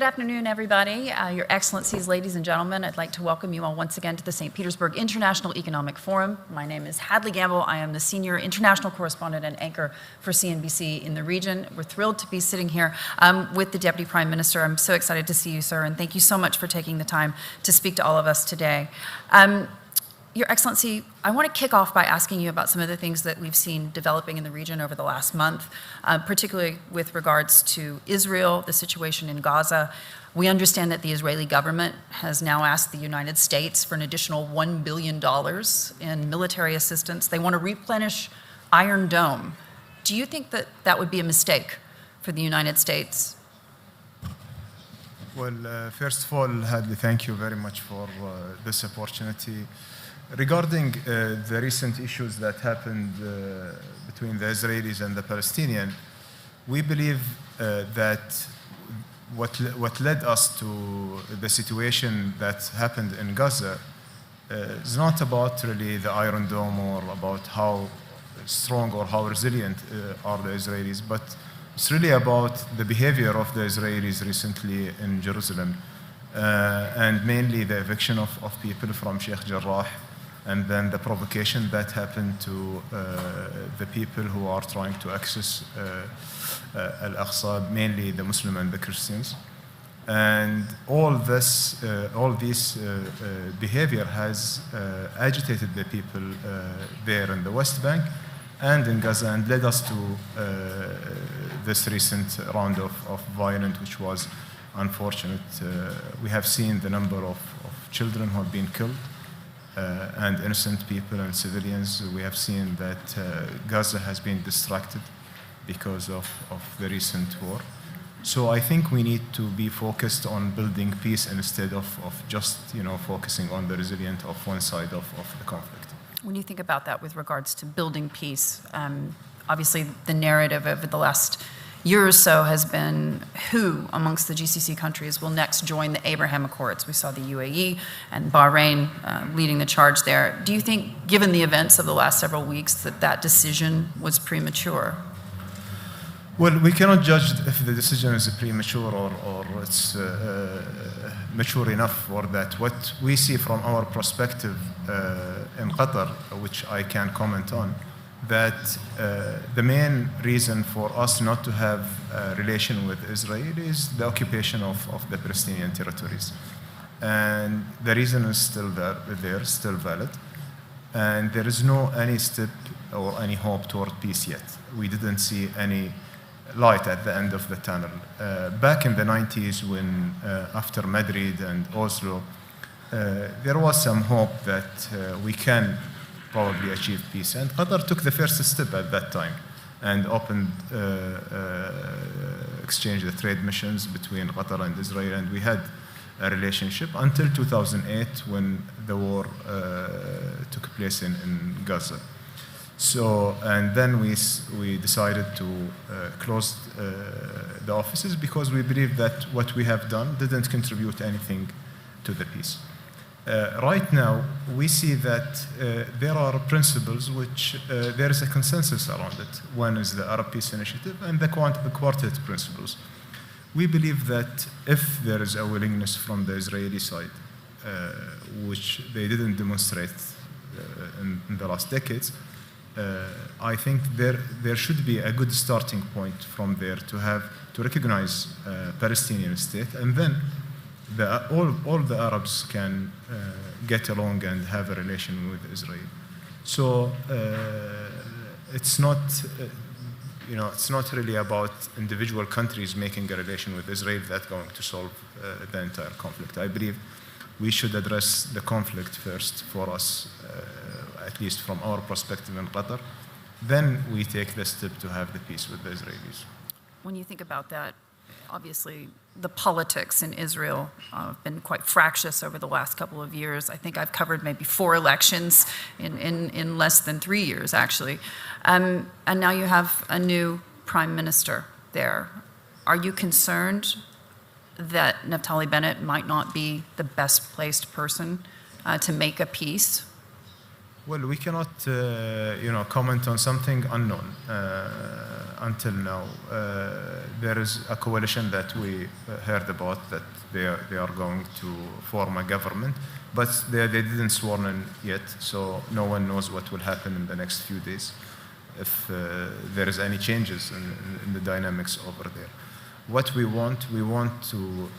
Good afternoon, everybody. Your Excellencies, ladies and gentlemen, I'd like to welcome you all once again to the St. Petersburg International Economic Forum. My name is Hadley Gamble. I am the Senior International Correspondent and Anchor for CNBC in the region. We're thrilled to be sitting here with the Deputy Prime Minister. I'm so excited to see you, sir, and thank you so much for taking the time to speak to all of us today. Your Excellency, I want to kick off by asking you about some of the things that we've seen developing in the region over the last month, particularly with regards to Israel, the situation in Gaza. We understand that the Israeli government has now asked the United States for an additional $1 billion in military assistance. They want to replenish Iron Dome. Do you think that that would be a mistake for the United States? Well, first of all, Hadley, thank you very much for this opportunity. Regarding the recent issues that happened between the Israelis and the Palestinians, we believe that what led us to the situation that happened in Gaza is not about really the Iron Dome or about how strong or how resilient are the Israelis, but it's really about the behavior of the Israelis recently in Jerusalem, and mainly the eviction of people from Sheikh Jarrah, and then the provocation that happened to the people who are trying to access Al-Aqsa, mainly the Muslim and the Christians. And all this behavior has agitated the people there in the West Bank and in Gaza, and led us to this recent round of violence, which was unfortunate. We have seen the number of children who have been killed, and innocent people and civilians. We have seen that Gaza has been distracted because of the recent war. So I think we need to be focused on building peace instead of just focusing on the resilience of one side of the conflict. When you think about that with regards to building peace, obviously the narrative over the last year or so has been who amongst the GCC countries will next join the Abraham Accords. We saw the UAE and Bahrain leading the charge there. Do you think, given the events of the last several weeks, that decision was premature? Well, we cannot judge if the decision is premature or it's mature enough for that. What we see from our perspective in Qatar, which I can comment on, that the main reason for us not to have a relation with Israel is the occupation of the Palestinian territories. And the reason is still there, still valid. And there is no any step or any hope toward peace yet. We didn't see any light at the end of the tunnel. Back in the 90s, when after Madrid and Oslo, there was some hope that we can probably achieve peace. And Qatar took the first step at that time and opened, exchanged the trade missions between Qatar and Israel, and we had a relationship until 2008 when the war took place in Gaza. So, and then we decided to close the offices because we believe that what we have done didn't contribute anything to the peace. Right now, we see that there are principles which there is a consensus around it. One is the Arab Peace Initiative and the Quartet principles. We believe that if there is a willingness from the Israeli side, which they didn't demonstrate in the last decades, I think there should be a good starting point from there to recognize Palestinian state, and then all the Arabs can get along and have a relation with Israel. So it's not, it's not really about individual countries making a relation with Israel that's going to solve the entire conflict. I believe we should address the conflict first for us, at least from our perspective in Qatar. Then we take the step to have the peace with the Israelis. When you think about that, obviously the politics in Israel have been quite fractious over the last couple of years. I think I've covered maybe 4 elections in less than 3 years, actually. And now you have a new prime minister there. Are you concerned that Naftali Bennett might not be the best placed person to make a peace? Well, we cannot, comment on something unknown. until now, there is a coalition that we heard about that they are going to form a government, but they didn't sworn in yet, so no one knows what will happen in the next few days if there is any changes in the dynamics over there. What we want to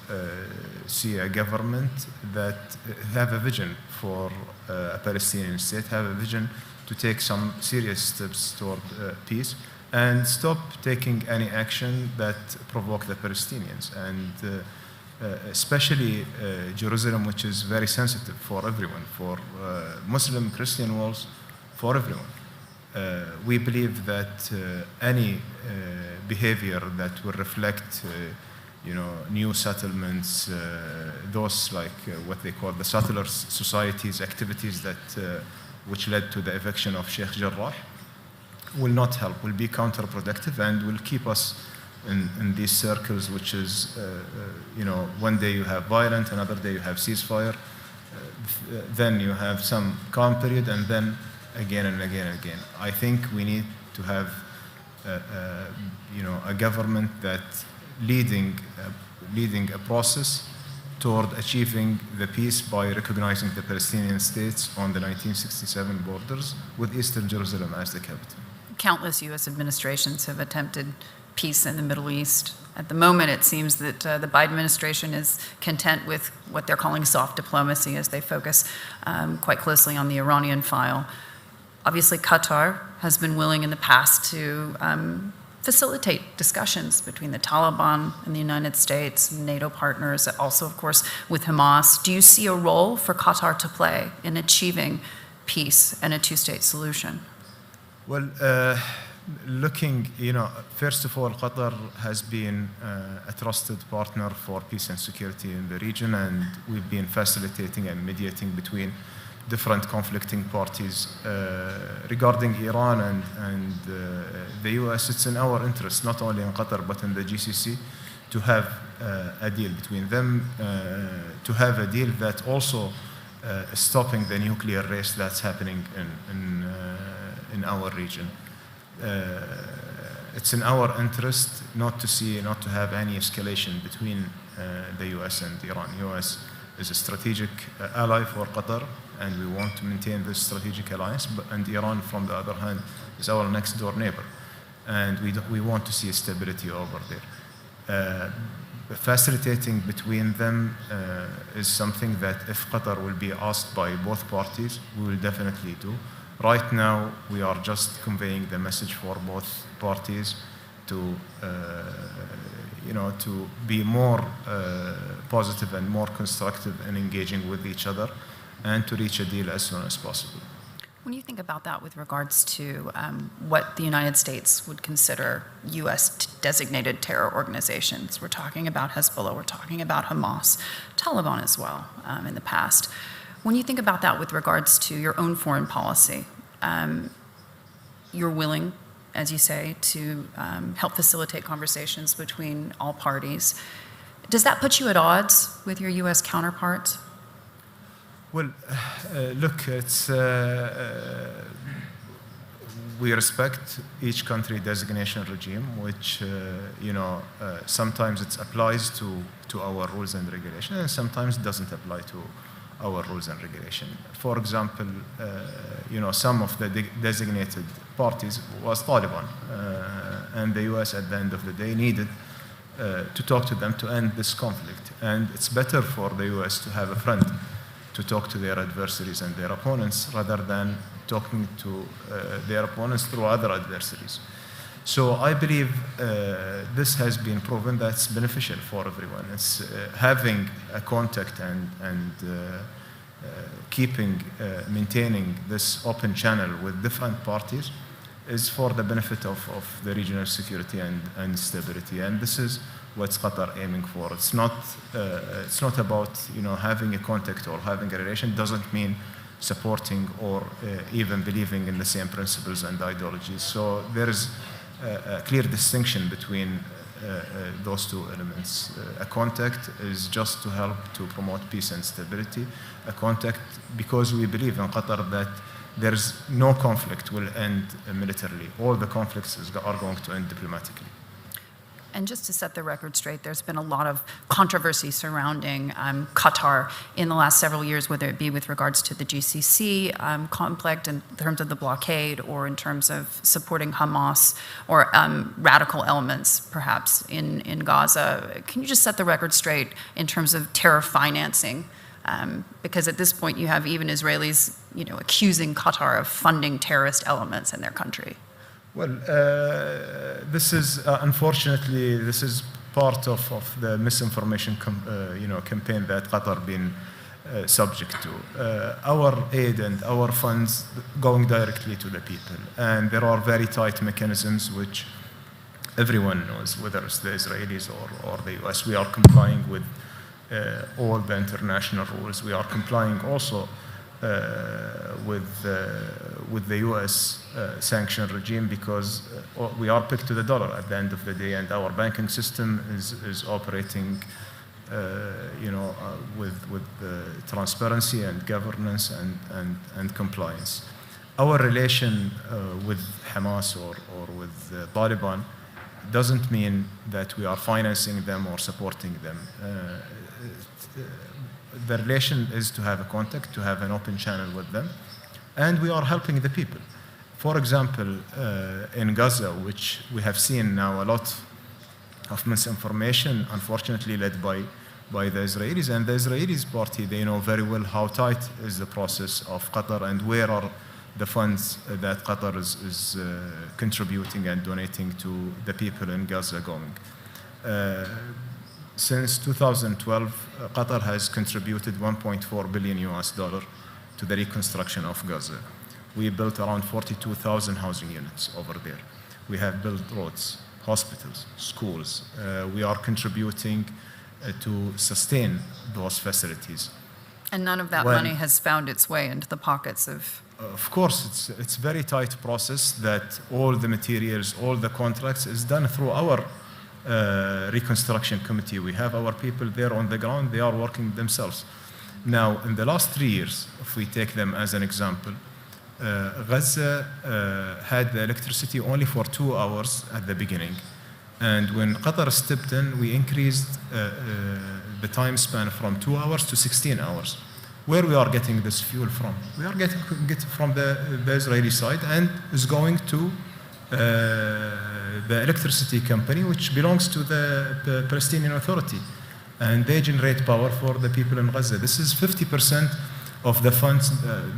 see a government that have a vision for a Palestinian state, have a vision to take some serious steps toward peace, and stop taking any action that provoke the Palestinians, and especially Jerusalem, which is very sensitive for everyone, for Muslim, Christian worlds, for everyone. We believe that any behavior that will reflect, new settlements, those like what they call the settler societies activities that which led to the eviction of Sheikh Jarrah, will not help, will be counterproductive, and will keep us in these circles, which is, one day you have violent, another day you have ceasefire, then you have some calm period, and then again and again and again. I think we need to have, a government that leading a process toward achieving the peace by recognizing the Palestinian states on the 1967 borders with Eastern Jerusalem as the capital. Countless U.S. administrations have attempted peace in the Middle East. At the moment, it seems that the Biden administration is content with what they're calling soft diplomacy as they focus quite closely on the Iranian file. Obviously, Qatar has been willing in the past to facilitate discussions between the Taliban and the United States, NATO partners, also, of course, with Hamas. Do you see a role for Qatar to play in achieving peace and a two-state solution? Well, looking, first of all, Qatar has been a trusted partner for peace and security in the region, and we've been facilitating and mediating between different conflicting parties. Regarding Iran and the US, it's in our interest, not only in Qatar, but in the GCC, to have a deal between them, to have a deal that also is stopping the nuclear race that's happening in our region. It's in our interest not to have any escalation between the US and Iran. US is a strategic ally for Qatar, and we want to maintain this strategic alliance. And Iran, from the other hand, is our next door neighbor, and we want to see stability over there. Facilitating between them is something that if Qatar will be asked by both parties, we will definitely do. Right now, we are just conveying the message for both parties to to be more positive and more constructive in engaging with each other, and to reach a deal as soon as possible. When you think about that with regards to what the United States would consider U.S. designated terror organizations, we're talking about Hezbollah, we're talking about Hamas, Taliban as well in the past. When you think about that with regards to your own foreign policy, you're willing, as you say, to help facilitate conversations between all parties. Does that put you at odds with your U.S. counterparts? Well, look, it's we respect each country designation regime, which sometimes it applies to our rules and regulations, and sometimes it doesn't apply to our rules and regulation. For example, some of the designated parties was Taliban, and the U.S. at the end of the day needed to talk to them to end this conflict. And it's better for the U.S. to have a friend to talk to their adversaries and their opponents rather than talking to their opponents through other adversaries. So I believe this has been proven that's beneficial for everyone. It's having a contact and maintaining this open channel with different parties is for the benefit of the regional security and stability. And this is what Qatar aiming for. It's not about having a contact or having a relation. Doesn't mean supporting or even believing in the same principles and ideologies. So there is a clear distinction between those two elements. A contact is just to help to promote peace and stability. A contact because we believe in Qatar that there's no conflict will end militarily. All the conflicts are going to end diplomatically. And just to set the record straight, there's been a lot of controversy surrounding Qatar in the last several years, whether it be with regards to the GCC conflict in terms of the blockade or in terms of supporting Hamas or radical elements, perhaps, in Gaza. Can you just set the record straight in terms of terror financing? Because at this point, you have even Israelis, accusing Qatar of funding terrorist elements in their country. Well, this is unfortunately this is part of the misinformation campaign that Qatar been subject to. Our aid and our funds going directly to the people, and there are very tight mechanisms which everyone knows, whether it's the Israelis or the US. We are complying with all the international rules. We are complying also with the U.S. sanction regime because we are pegged to the dollar at the end of the day, and our banking system is operating, with transparency and governance and compliance. Our relation with Hamas or with Taliban doesn't mean that we are financing them or supporting them. The relation is to have a contact, to have an open channel with them, and we are helping the people. For example, in Gaza, which we have seen now a lot of misinformation, unfortunately led by the Israelis, and the Israelis party, they know very well how tight is the process of Qatar and where are the funds that Qatar is contributing and donating to the people in Gaza going. Since 2012, Qatar has contributed $1.4 billion to the reconstruction of Gaza. We built around 42,000 housing units over there. We have built roads, hospitals, schools. We are contributing to sustain those facilities. And none of that money has found its way into the pockets of... Of course, it's a very tight process that all the materials, all the contracts is done through our reconstruction committee. We have our people there on the ground. They are working themselves. Now, in the last 3 years, if we take them as an example, Gaza had the electricity only for 2 hours at the beginning. And when Qatar stepped in, we increased the time span from 2 hours to 16 hours. Where we are getting this fuel from? We are getting it from the Israeli side, and is going to the electricity company, which belongs to the Palestinian Authority. And they generate power for the people in Gaza. This is 50% of the funds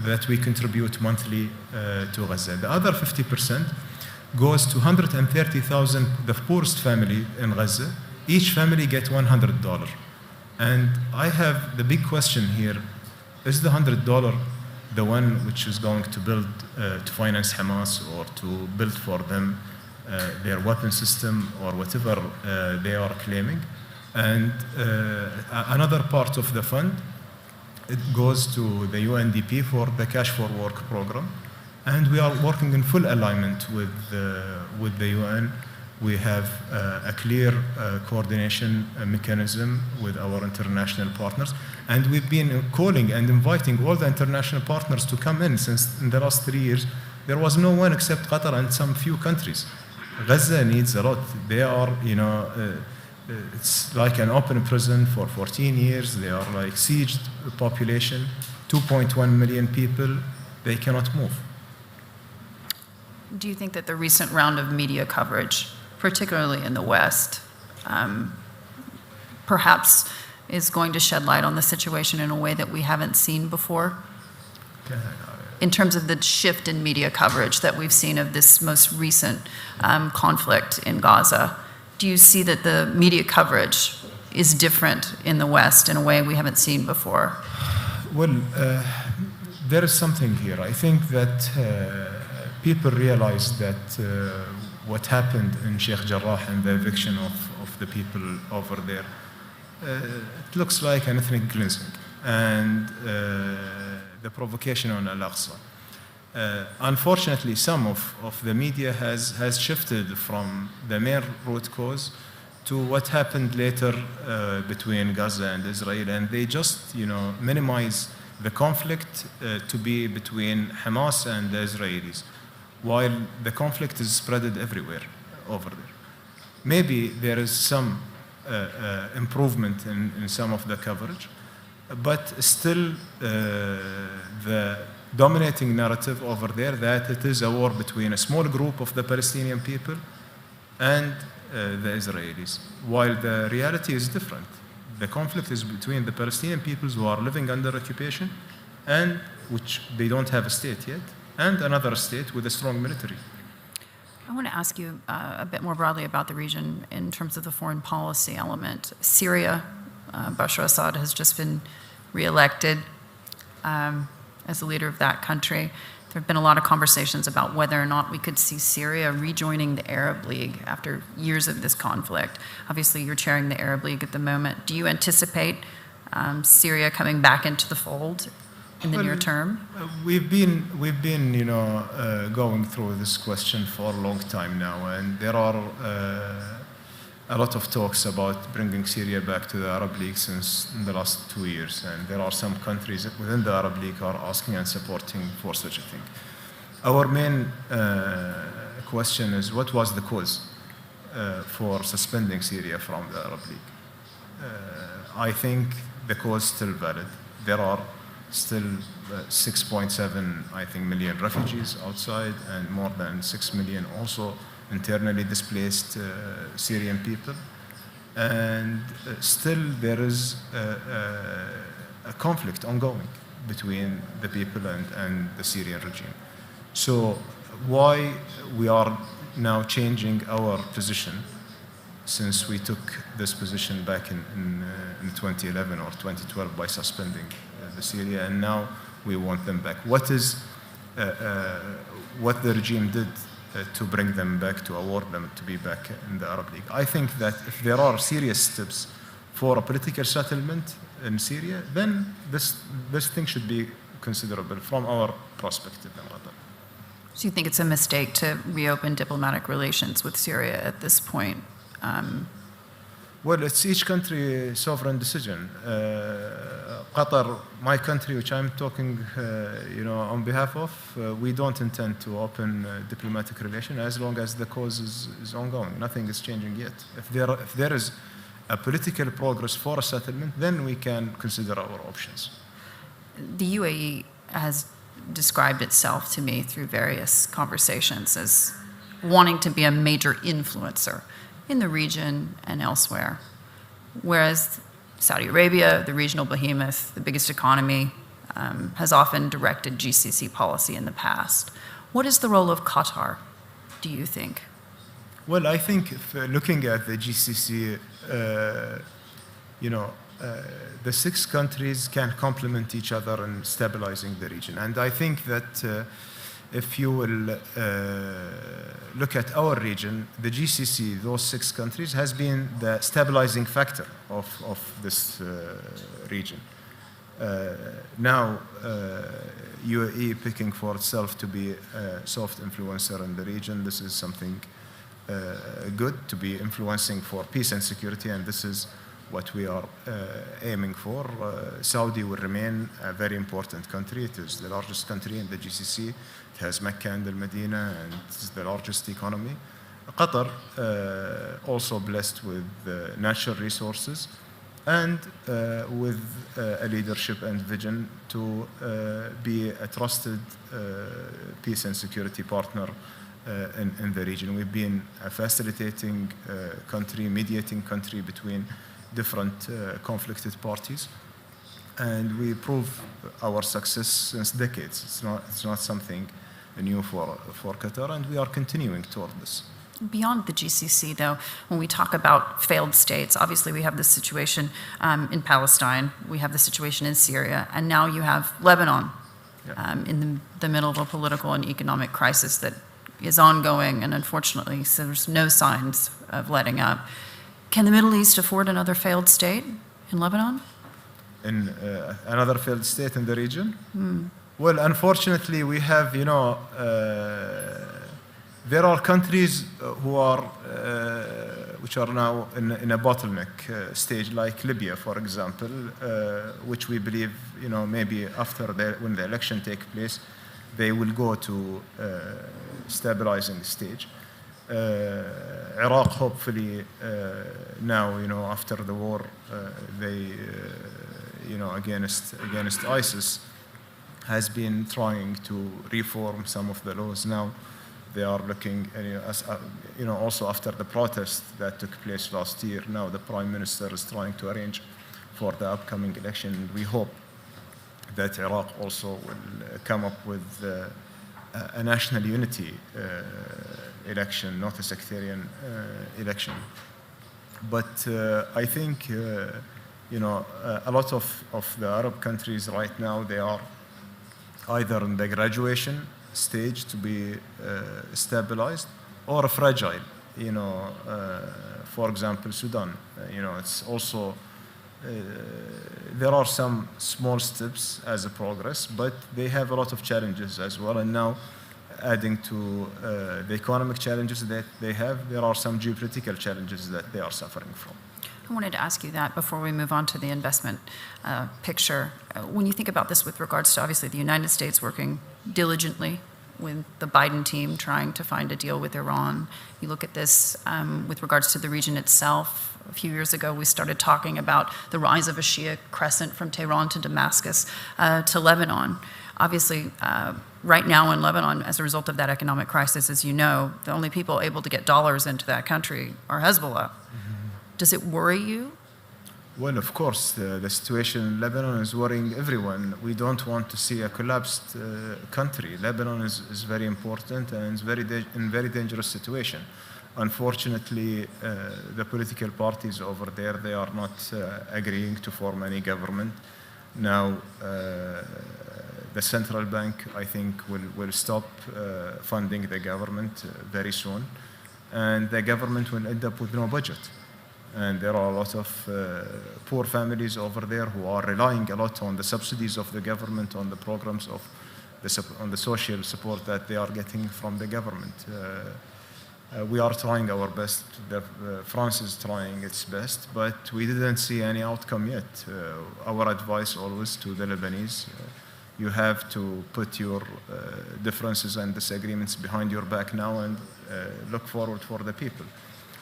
that we contribute monthly to Gaza. The other 50% goes to 130,000, the poorest family in Gaza. Each family gets $100. And I have the big question here, is the $100 the one which is going to build, to finance Hamas or to build for them their weapon system or whatever they are claiming? And another part of the fund, it goes to the UNDP for the Cash for Work program. And we are working in full alignment with the UN. We have a clear coordination mechanism with our international partners. And we've been calling and inviting all the international partners to come in, since in the last 3 years, there was no one except Qatar and some few countries. Gaza needs a lot. They are, it's like an open prison for 14 years. They are like sieged population, 2.1 million people. They cannot move. Do you think that the recent round of media coverage, particularly in the West, perhaps is going to shed light on the situation in a way that we haven't seen before? In terms of the shift in media coverage that we've seen of this most recent conflict in Gaza, do you see that the media coverage is different in the West in a way we haven't seen before? Well, there is something here. I think that people realize that what happened in Sheikh Jarrah and the eviction of the people over there, it looks like an ethnic cleansing, and the provocation on Al-Aqsa. Unfortunately, some of the media has shifted from the main root cause to what happened later between Gaza and Israel, and they just, minimize the conflict to be between Hamas and the Israelis, while the conflict is spread everywhere over there. Maybe there is some improvement in some of the coverage, but still the dominating narrative over there that it is a war between a small group of the Palestinian people and the Israelis, while the reality is different. The conflict is between the Palestinian peoples who are living under occupation and which they don't have a state yet, and another state with a strong military. I want to ask you a bit more broadly about the region in terms of the foreign policy element. Syria, Bashar Assad has just been re-elected as the leader of that country. There have been a lot of conversations about whether or not we could see Syria rejoining the Arab League after years of this conflict. Obviously, you're chairing the Arab League at the moment. Do you anticipate Syria coming back into the fold in the near term? We've been going through this question for a long time now, and there are a lot of talks about bringing Syria back to the Arab League since the last 2 years, and there are some countries within the Arab League are asking and supporting for such a thing. Our main question is, what was the cause for suspending Syria from the Arab League? I think the cause is still valid. There are still 6.7 million refugees outside, and more than 6 million also internally displaced Syrian people, and still there is a conflict ongoing between the people and the Syrian regime. So why we are now changing our position, since we took this position back in 2011 or 2012 by suspending the Syria, and now we want them back. What is what the regime did to bring them back, to award them to be back in the Arab League? I think that if there are serious steps for a political settlement in Syria, then this thing should be considerable from our perspective in Qatar. So you think it's a mistake to reopen diplomatic relations with Syria at this point? Well, it's each country's sovereign decision. Qatar, my country, which I'm talking, on behalf of, we don't intend to open diplomatic relations as long as the cause is ongoing. Nothing is changing yet. If there is a political progress for a settlement, then we can consider our options. The UAE has described itself to me through various conversations as wanting to be a major influencer in the region and elsewhere, whereas Saudi Arabia, the regional behemoth, the biggest economy, has often directed GCC policy in the past. What is the role of Qatar, do you think? Well, I think if looking at the GCC, the 6 countries can complement each other in stabilizing the region. And I think that if you will look at our region, the GCC, those 6 countries, has been the stabilizing factor of this region. Now, UAE picking for itself to be a soft influencer in the region, this is something good, to be influencing for peace and security, and this is what we are aiming for. Saudi will remain a very important country. It is the largest country in the GCC. It has Mecca and Al-Medina, and it is the largest economy. Qatar, also blessed with natural resources and with a leadership and vision to be a trusted peace and security partner in the region. We've been a facilitating country, mediating country between different conflicted parties, and we prove our success since decades. It's not something new for Qatar, and we are continuing toward this. Beyond the GCC, though, when we talk about failed states, obviously we have this situation in Palestine, we have the situation in Syria, and now you have Lebanon in the middle of a political and economic crisis that is ongoing, and unfortunately, so there's no signs of letting up. Can the Middle East afford another failed state in Lebanon? In another failed state in the region? Well, unfortunately, we have, there are countries who are, which are now in a bottleneck stage, like Libya, for example, which we believe, maybe after when the election take place, they will go to stabilizing stage. Iraq, hopefully, now, after the war, they, against ISIS, has been trying to reform some of the laws. Now they are looking, also after the protest that took place last year, now the Prime Minister is trying to arrange for the upcoming election. We hope that Iraq also will come up with a national unity election, not a sectarian election. But I think, a lot of the Arab countries right now, they are either in the graduation stage to be stabilized or fragile. For example, Sudan. It's also there are some small steps as a progress, but they have a lot of challenges as well. And now, adding to the economic challenges that they have, there are some geopolitical challenges that they are suffering from. I wanted to ask you that before we move on to the investment picture. When you think about this with regards to, obviously, the United States working diligently with the Biden team trying to find a deal with Iran, you look at this with regards to the region itself. A few years ago, we started talking about the rise of a Shia crescent from Tehran to Damascus to Lebanon. Obviously, right now in Lebanon, as a result of that economic crisis, as you know, the only people able to get dollars into that country are Hezbollah. Does it worry you? Well, of course, the situation in Lebanon is worrying everyone. We don't want to see a collapsed country. Lebanon is very important and is in very dangerous situation. Unfortunately, the political parties over there, they are not agreeing to form any government. Now, the central bank, I think, will stop funding the government very soon, and the government will end up with no budget. And there are a lot of poor families over there who are relying a lot on the subsidies of the government, on the programs on the social support that they are getting from the government. We are trying our best. France is trying its best, but we didn't see any outcome yet. Our advice always to the Lebanese, you have to put your differences and disagreements behind your back now and look forward for the people.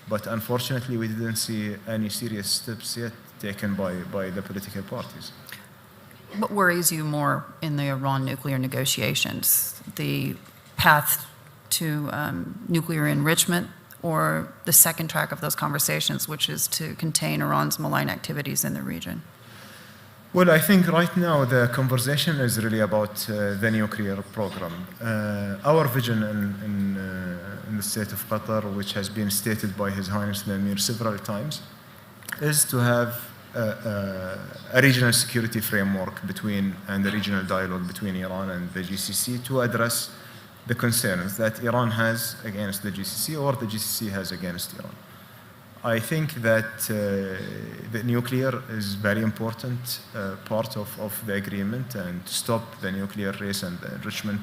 But unfortunately, we didn't see any serious steps yet taken by the political parties. What worries you more in the Iran nuclear negotiations? The path to nuclear enrichment, or the second track of those conversations, which is to contain Iran's malign activities in the region? Well, I think right now the conversation is really about the nuclear program. Our vision in the state of Qatar, which has been stated by His Highness the Emir several times, is to have a regional security framework and a regional dialogue between Iran and the GCC to address the concerns that Iran has against the GCC or the GCC has against Iran. I think that the nuclear is very important part of the agreement, and to stop the nuclear race and the enrichment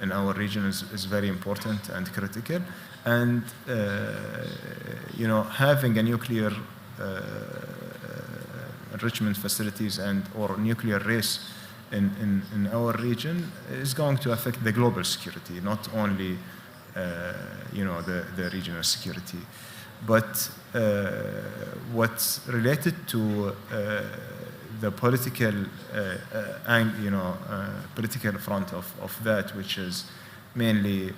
in our region is very important and critical. And having a nuclear enrichment facilities or nuclear race in our region is going to affect the global security, not only the regional security. But what's related to the political political front of that, which is mainly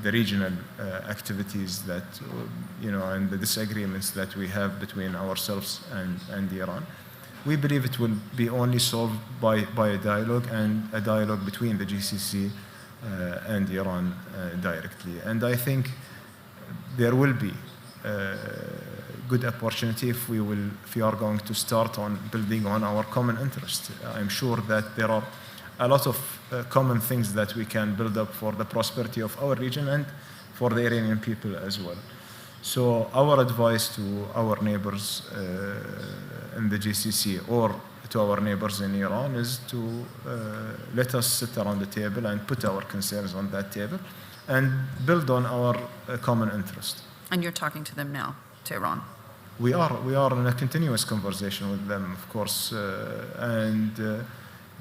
the regional activities that and the disagreements that we have between ourselves and Iran, we believe it will be only solved by a dialogue, and a dialogue between the GCC and Iran directly. And I think there will be good opportunity if we are going to start on building on our common interest. I'm sure that there are a lot of common things that we can build up for the prosperity of our region and for the Iranian people as well. So our advice to our neighbors in the GCC or to our neighbors in Iran is to let us sit around the table and put our concerns on that table and build on our common interest. And you're talking to them now? to Iran? We are in a continuous conversation with them, of course, and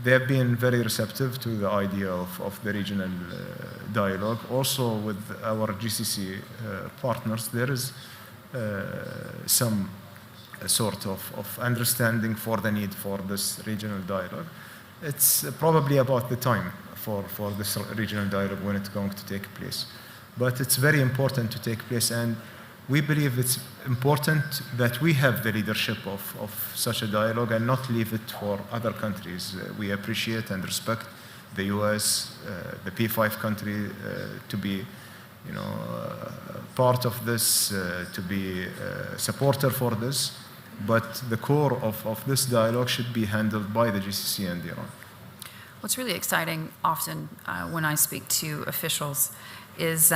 they have been very receptive to the idea of the regional dialogue. Also with our GCC partners, there is some sort of understanding for the need for this regional dialogue. It's probably about the time for this regional dialogue when it's going to take place. But it's very important to take place, and we believe it's important that we have the leadership of such a dialogue and not leave it for other countries. We appreciate and respect the US, the P5 country, to be part of this, to be a supporter for this. But the core of this dialogue should be handled by the GCC and Iran. What's really exciting often when I speak to officials is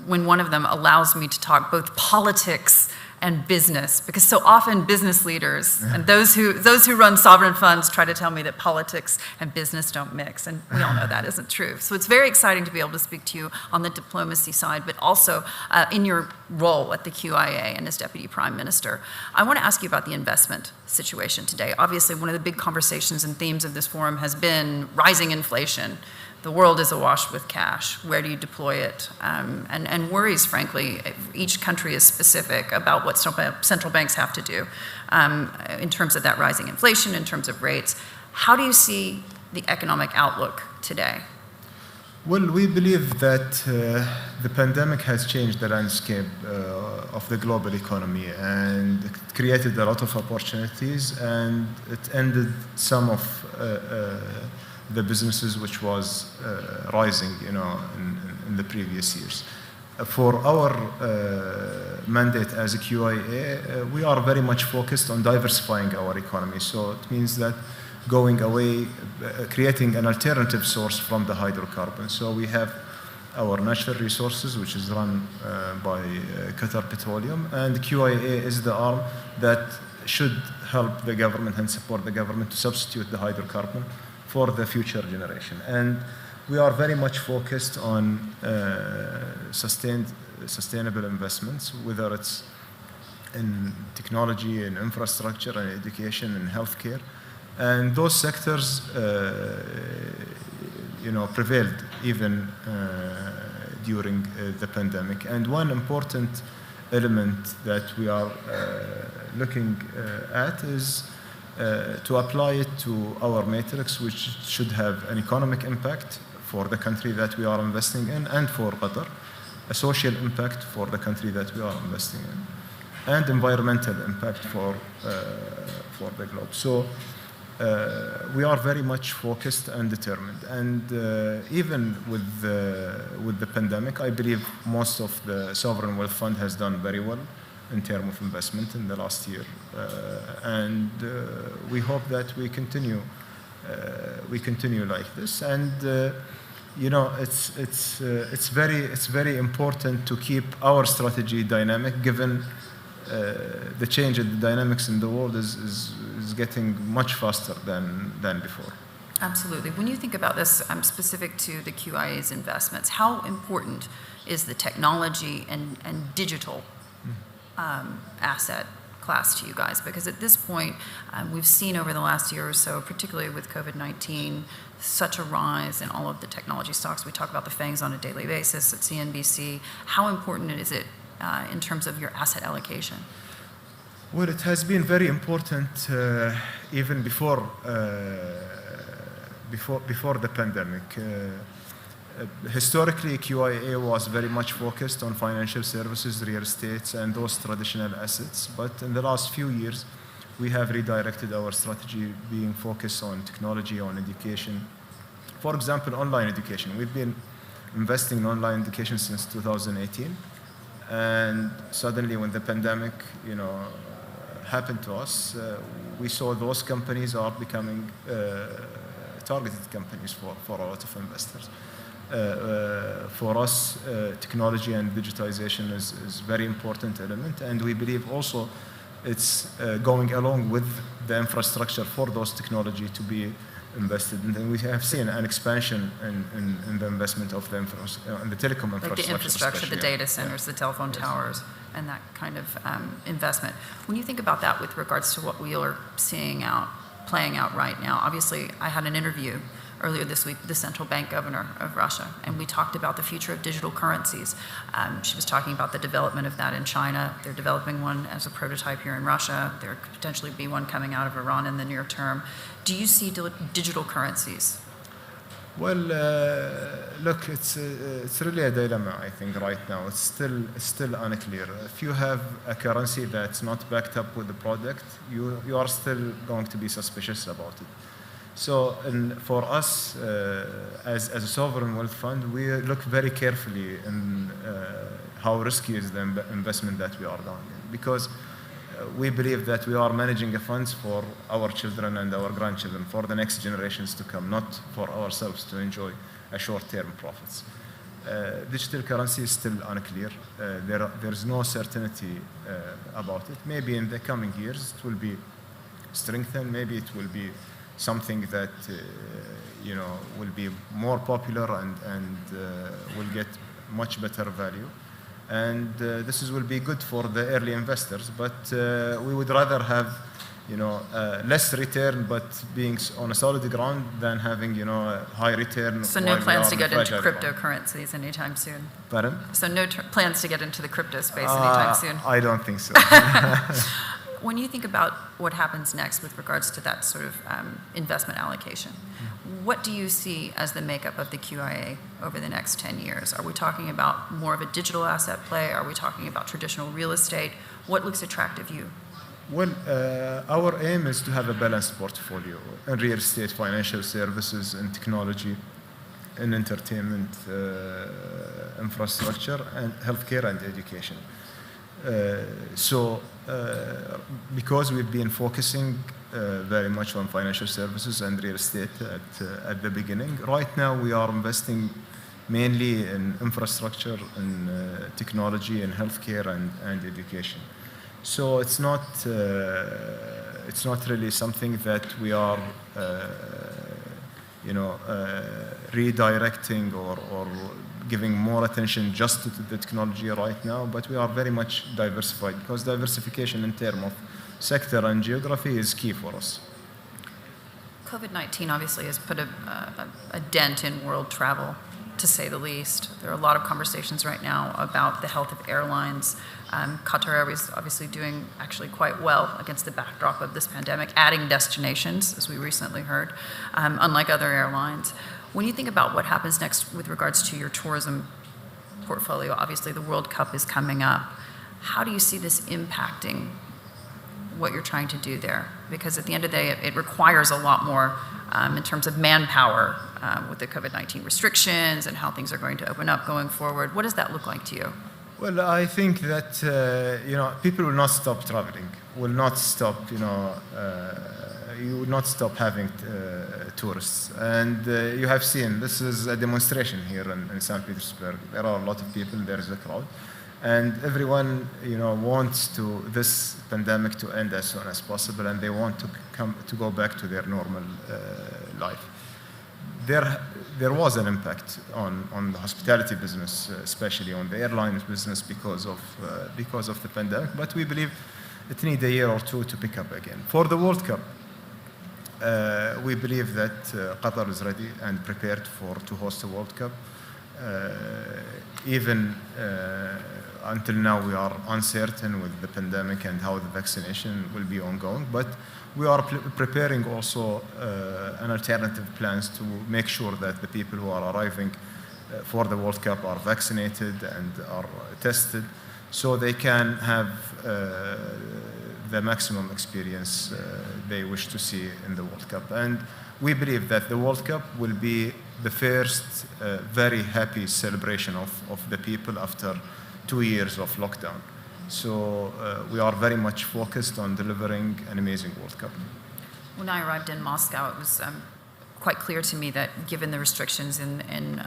when one of them allows me to talk both politics and business, because so often business leaders and those who run sovereign funds try to tell me that politics and business don't mix, and we all know that isn't true. So it's very exciting to be able to speak to you on the diplomacy side, but also in your role at the QIA and as Deputy Prime Minister. I want to ask you about the investment situation today. Obviously, one of the big conversations and themes of this forum has been rising inflation. The world is awash with cash. Where do you deploy it? And worries, frankly, each country is specific about what central banks have to do in terms of that rising inflation, in terms of rates. How do you see the economic outlook today? Well, we believe that the pandemic has changed the landscape of the global economy, and it created a lot of opportunities, and it ended some of the businesses which was rising, in the previous years. For our mandate as a QIA, we are very much focused on diversifying our economy. So it means that going away, creating an alternative source from the hydrocarbons. So we have our natural resources, which is run by Qatar Petroleum, and QIA is the arm that should help the government and support the government to substitute the hydrocarbon for the future generation. And we are very much focused on sustainable investments, whether it's in technology, in infrastructure, in education, in healthcare. And those sectors, prevailed even during the pandemic. And one important element that we are looking at is to apply it to our matrix, which should have an economic impact for the country that we are investing in and for Qatar, a social impact for the country that we are investing in, and environmental impact for the globe. So we are very much focused and determined. And even with the pandemic, I believe most of the sovereign wealth fund has done very well in terms of investment in the last year, and we hope that we continue like this. And it's very important to keep our strategy dynamic, given the change in the dynamics in the world is getting much faster than before. Absolutely. When you think about this, specific to the QIA's investments, how important is the technology and digital asset class to you guys? Because at this point, we've seen over the last year or so, particularly with COVID-19, such a rise in all of the technology stocks. We talk about the FANGs on a daily basis at CNBC. How important is it in terms of your asset allocation? Well, it has been very important even before the pandemic. Historically, QIA was very much focused on financial services, real estate, and those traditional assets. But in the last few years, we have redirected our strategy, being focused on technology, on education. For example, online education. We've been investing in online education since 2018. And suddenly, when the pandemic, happened to us, we saw those companies are becoming targeted companies for a lot of investors. For us, technology and digitization is very important element, and we believe also it's going along with the infrastructure for those technology to be invested, and we have seen an expansion in the investment of the in the telecom infrastructure. Like the infrastructure, the data centers, the telephone towers, and that kind of investment. When you think about that with regards to what we are playing out right now, obviously I had an interview earlier this week with the central bank governor of Russia, and we talked about the future of digital currencies. She was talking about the development of that in China. They're developing one as a prototype here in Russia. There could potentially be one coming out of Iran in the near term. Do you see digital currencies? Well, look, it's really a dilemma, I think, right now. It's still unclear. If you have a currency that's not backed up with the product, you are still going to be suspicious about it. So for us, as a sovereign wealth fund, we look very carefully in how risky is the investment that we are doing, because we believe that we are managing a funds for our children and our grandchildren, for the next generations to come, not for ourselves to enjoy a short-term profits. Digital currency is still unclear. There's no certainty about it. Maybe in the coming years it will be strengthened. Maybe it will be something that will be more popular and will get much better value. And this will be good for the early investors, but we would rather have less return but being on a solid ground than having a high return. So no plans to get into cryptocurrencies anytime soon? Pardon? So no plans to get into the crypto space anytime soon? I don't think so. When you think about what happens next with regards to that sort of investment allocation, what do you see as the makeup of the QIA over the next 10 years? Are we talking about more of a digital asset play? Are we talking about traditional real estate? What looks attractive to you? Well, our aim is to have a balanced portfolio in real estate, financial services, and technology, and entertainment, infrastructure, and healthcare and education. Because we've been focusing very much on financial services and real estate at the beginning, right now we are investing mainly in infrastructure, in technology, and healthcare and education. So it's not really something that we are redirecting or giving more attention just to the technology right now, but we are very much diversified, because diversification in terms of sector and geography is key for us. COVID-19 obviously has put a dent in world travel, to say the least. There are a lot of conversations right now about the health of airlines. Qatar is obviously doing actually quite well against the backdrop of this pandemic, adding destinations, as we recently heard, unlike other airlines. When you think about what happens next with regards to your tourism portfolio, obviously the World Cup is coming up. How do you see this impacting what you're trying to do there? Because at the end of the day, it requires a lot more in terms of manpower with the COVID-19 restrictions and how things are going to open up going forward. What does that look like to you? Well, I think that people will not stop traveling, will not stop, you will not stop having tourists. And you have seen, this is a demonstration here in St. Petersburg. There are a lot of people, there is a crowd. And everyone, wants this pandemic to end as soon as possible, and they want to go back to their normal life. There was an impact on the hospitality business, especially on the airlines business, because of the pandemic. But we believe it needs a year or two to pick up again. For the World Cup, we believe that Qatar is ready and prepared to host a World Cup. Even until now, we are uncertain with the pandemic and how the vaccination will be ongoing. But we are preparing also an alternative plans to make sure that the people who are arriving for the World Cup are vaccinated and are tested, so they can have the maximum experience they wish to see in the World Cup. And we believe that the World Cup will be the first very happy celebration of the people after 2 years of lockdown. So we are very much focused on delivering an amazing World Cup. When I arrived in Moscow, it was quite clear to me that given the restrictions in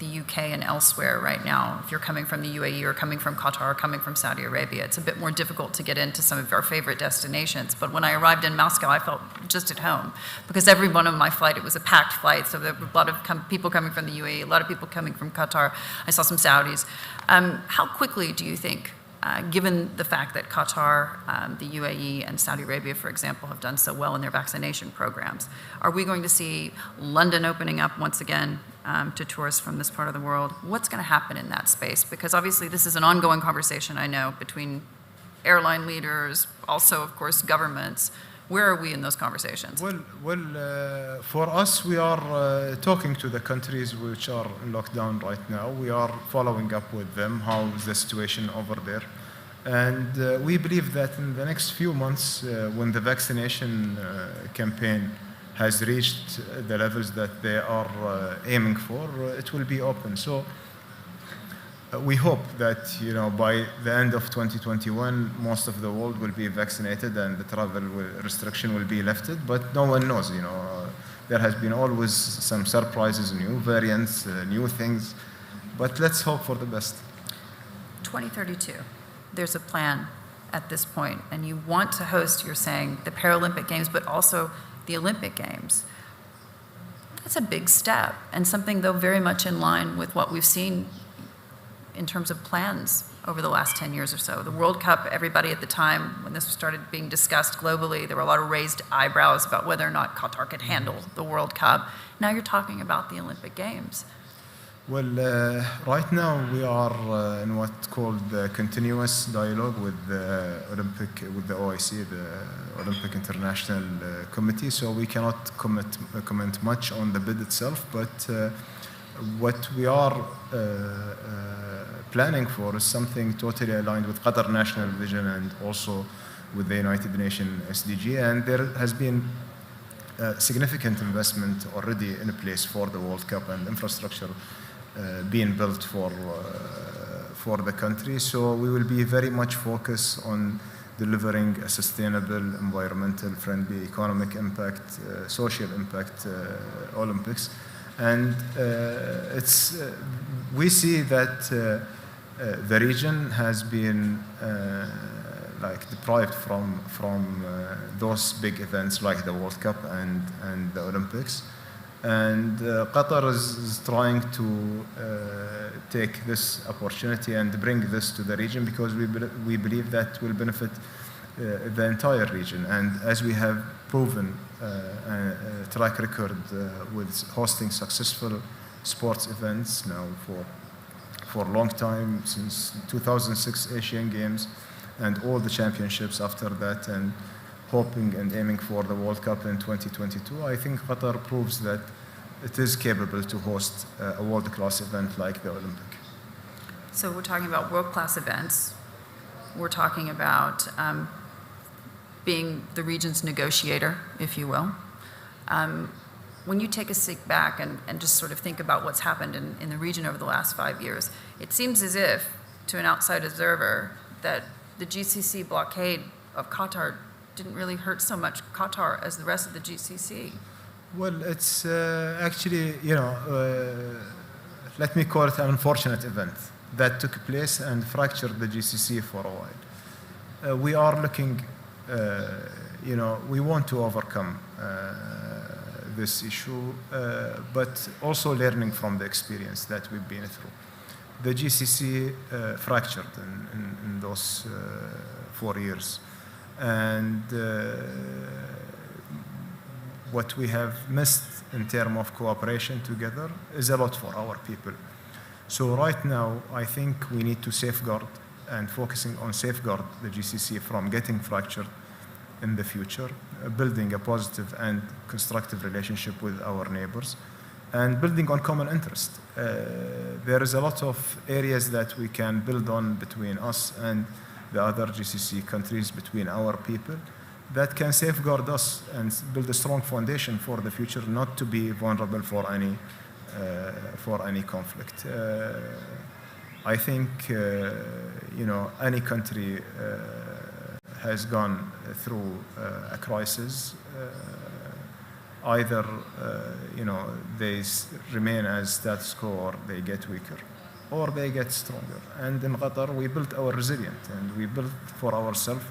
the UK and elsewhere right now, if you're coming from the UAE or coming from Qatar or coming from Saudi Arabia, it's a bit more difficult to get into some of our favorite destinations. But when I arrived in Moscow, I felt just at home because every one of my flight, it was a packed flight. So there were a lot of people coming from the UAE, a lot of people coming from Qatar. I saw some Saudis. How quickly do you think, given the fact that Qatar, the UAE, and Saudi Arabia, for example, have done so well in their vaccination programs, are we going to see London opening up once again to tourists from this part of the world? What's going to happen in that space? Because obviously this is an ongoing conversation, I know, between airline leaders, also, of course, governments. Where are we in those conversations? For us, we are talking to the countries which are in lockdown right now. We are following up with them, how is the situation over there. And we believe that in the next few months, when the vaccination campaign has reached the levels that they are aiming for, it will be open. So we hope that, by the end of 2021, most of the world will be vaccinated and the travel restriction will be lifted, but no one knows, There has been always some surprises, new variants, new things, but let's hope for the best. 2032, there's a plan at this point, and you want to host, you're saying, the Paralympic Games, but also the Olympic Games. That's a big step, and something, though, very much in line with what we've seen in terms of plans over the last 10 years or so. The World Cup, everybody at the time, when this started being discussed globally, there were a lot of raised eyebrows about whether or not Qatar could handle the World Cup. Now you're talking about the Olympic Games. Well, right now we are in what's called the continuous dialogue with the OIC, the Olympic International Committee, so we cannot comment much on the bid itself, but what we are planning for is something totally aligned with Qatar national vision and also with the United Nations SDG, and there has been significant investment already in place for the World Cup and infrastructure being built for the country. So we will be very much focused on delivering a sustainable, environmental friendly, economic impact, social impact Olympics. And we see that the region has been deprived from those big events like the World Cup and the Olympics. And Qatar is trying to take this opportunity and bring this to the region because we believe that will benefit the entire region. And as we have proven a track record with hosting successful sports events now for a long time, since 2006 Asian Games and all the championships after that, and hoping and aiming for the World Cup in 2022, I think Qatar proves that it is capable to host a world-class event like the Olympic. So we're talking about world-class events. We're talking about being the region's negotiator, if you will. When you take a seat back and just sort of think about what's happened in the region over the last 5 years, it seems as if, to an outside observer, that the GCC blockade of Qatar didn't really hurt so much Qatar as the rest of the GCC. Well, it's actually, let me call it an unfortunate event that took place and fractured the GCC for a while. We are looking, we want to overcome this issue, but also learning from the experience that we've been through. The GCC fractured in those 4 years. And what we have missed in terms of cooperation together is a lot for our people. So right now, I think we need to safeguard and focusing on safeguard the GCC from getting fractured in the future, building a positive and constructive relationship with our neighbors, and building on common interest. There is a lot of areas that we can build on between us and the other GCC countries, between our people, that can safeguard us and build a strong foundation for the future, not to be vulnerable for any conflict. I think any country has gone through a crisis, either they remain as status quo or they get weaker, or they get stronger. And in Qatar, we built our resilience, and we built for ourselves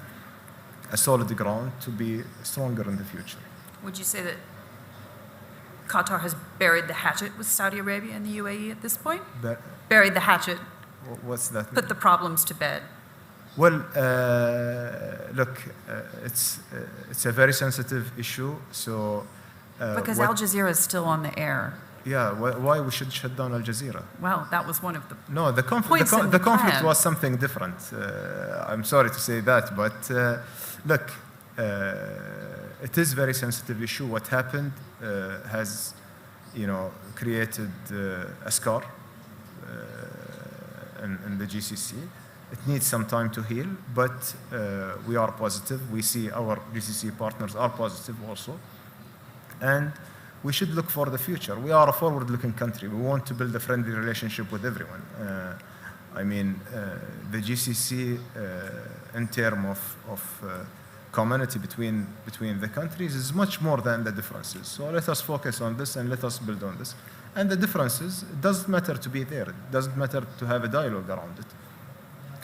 a solid ground to be stronger in the future. Would you say that Qatar has buried the hatchet with Saudi Arabia and the UAE at this point? Buried the hatchet. What's that? Put the problems to bed. Well, look, it's a very sensitive issue. So because Al Jazeera is still on the air. Yeah, why we should shut down Al Jazeera? Well, that was one of the no. The conflict was something different. I'm sorry to say that, but look, it is a very sensitive issue. What happened has, created a scar in the GCC. It needs some time to heal, but we are positive. We see our GCC partners are positive also. And we should look for the future. We are a forward-looking country. We want to build a friendly relationship with everyone. The GCC, in terms of community between the countries, is much more than the differences. So let us focus on this and let us build on this. And the differences, it doesn't matter to be there. It doesn't matter to have a dialogue around it.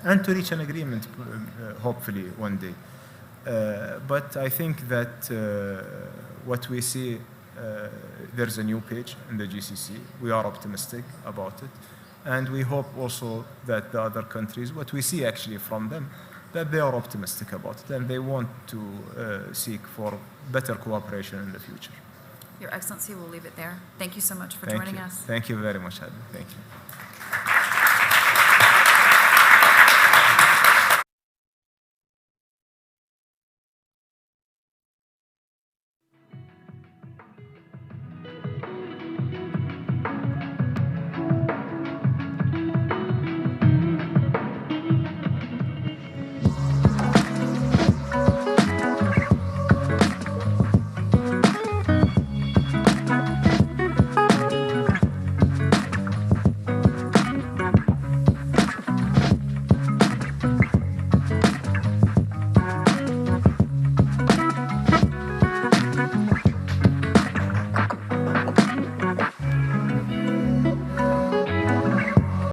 And to reach an agreement, hopefully, one day. But I think that what we see, there's a new page in the GCC. We are optimistic about it. And we hope also that the other countries, what we see actually from them, that they are optimistic about it and they want to seek for better cooperation in the future. Your Excellency, we'll leave it there. Thank you so much for joining us. Thank you very much, Hadley. Thank you.